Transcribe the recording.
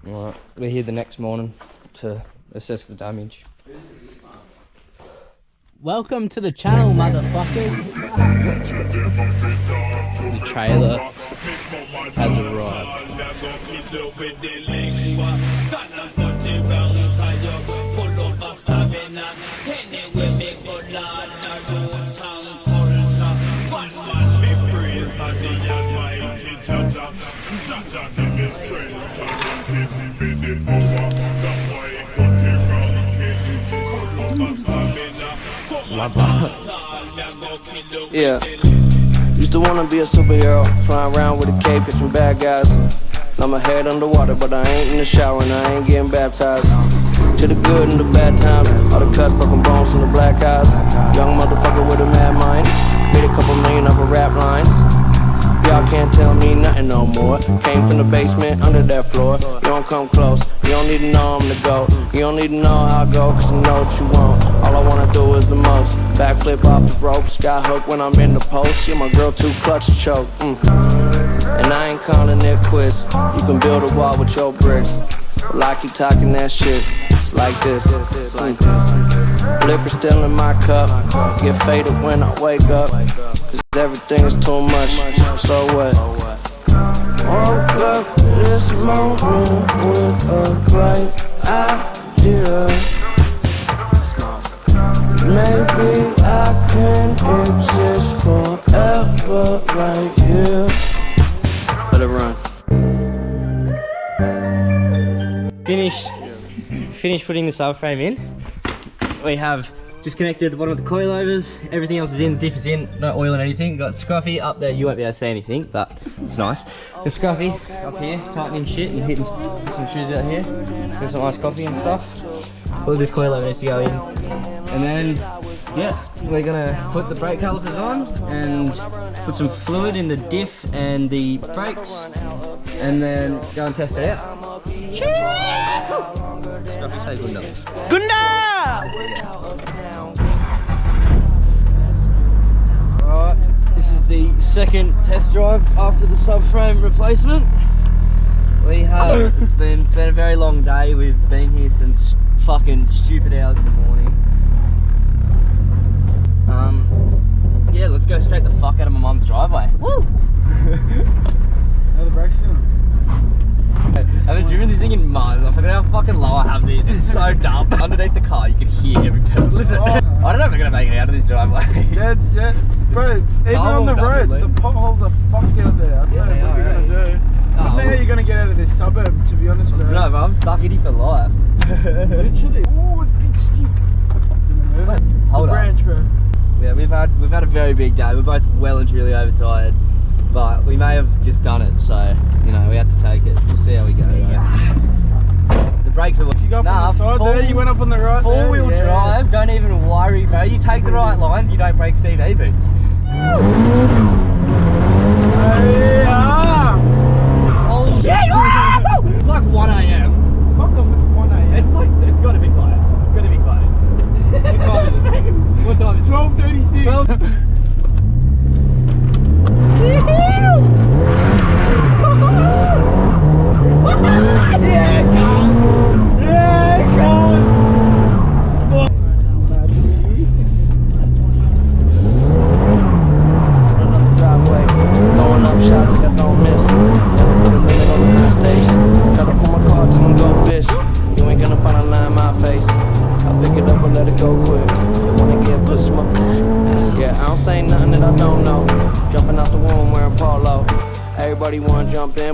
Alright, we're here the next morning to assess the damage. Welcome to the channel, motherfuckers. The trailer has arrived. Yeah, used to wanna be a superhero, flying around with a cape, catching bad guys. Now my head underwater, but I ain't in the shower and I ain't getting baptized. To the good and the bad times, all the cuts, broken bones, and the black eyes. Young motherfucker with a mad mind, made a couple million off of rap lines. Y'all can't tell me nothing no more. Came from the basement, under that floor. You don't come close, you don't need to know I'm the GOAT. You don't need to know how I go, cause you know what you want. All I wanna do is the most. Backflip off the rope, sky hook when I'm in the post. Yeah, my girl too clutch to choke. And I ain't calling it quits. You can build a wall with your bricks. Well, I keep talking that shit. It's like this. Liquor still in my cup. Get faded when I wake up. Cause everything is too much. So what? Woke up this morning with a bright idea. Maybe I can exist forever right here. Let it run. Finished putting the subframe in. We have disconnected the bottom of the coilovers. Everything else is in, the diff is in, no oil and anything. Got Scruffy up there, you won't be able to see anything, but it's nice. The Scruffy up here, tightening shit and hitting some shoes out here. Got some iced coffee and stuff. All this coilover needs to go in. And then, yeah, we're gonna put the brake calipers on and put some fluid in the diff and the brakes, and then go and test it out. Scruffy, say Gunda. Gunda! Alright, this is the second test drive after the subframe replacement. We have, it's been a very long day. We've been here since fucking stupid hours in the morning. Yeah, let's go scrape the fuck out of my mum's driveway. Woo! How are the brakes feeling? I haven't driven this thing in months. I forgot how fucking low I have these. It's so dumb. Underneath the car, you can hear every pedal. Listen, I don't know if we're gonna make it out of this driveway. Dead set. Bro, even on the roads, the potholes are fucked out there. I don't know what you're gonna do. I don't know how you're gonna get out of this suburb, to be honest, bro. No, but I'm stuck in here for life. Literally. Oh, it's a big stick. Hold on. Branch, bro. Yeah, we've had a very big day. We're both well and truly overtired, but we may have just done it, so you know we have to take it. We'll see how we go. The brakes are. You go up on the side there. You went up on the right. Four-wheel drive. Don't even worry, bro. You take the right lines. You don't break CV boots. Oh shit! It's like 1 AM. Fuck off! It's 1 AM. It's got to be close. It's got to be close. What time is it? What time is it? 12:36. Yeah, come! Yeah, come! Driveway, throwing up shots like I don't miss. Never put a limit on the high stakes. Try to pull my car till them go fish. You ain't gonna find a line in my face. I pick it up and let it go quick. They wanna get pussy my. Yeah, I don't say nothing that I don't know. Jumping out the womb wearing polo. Everybody wanna jump in.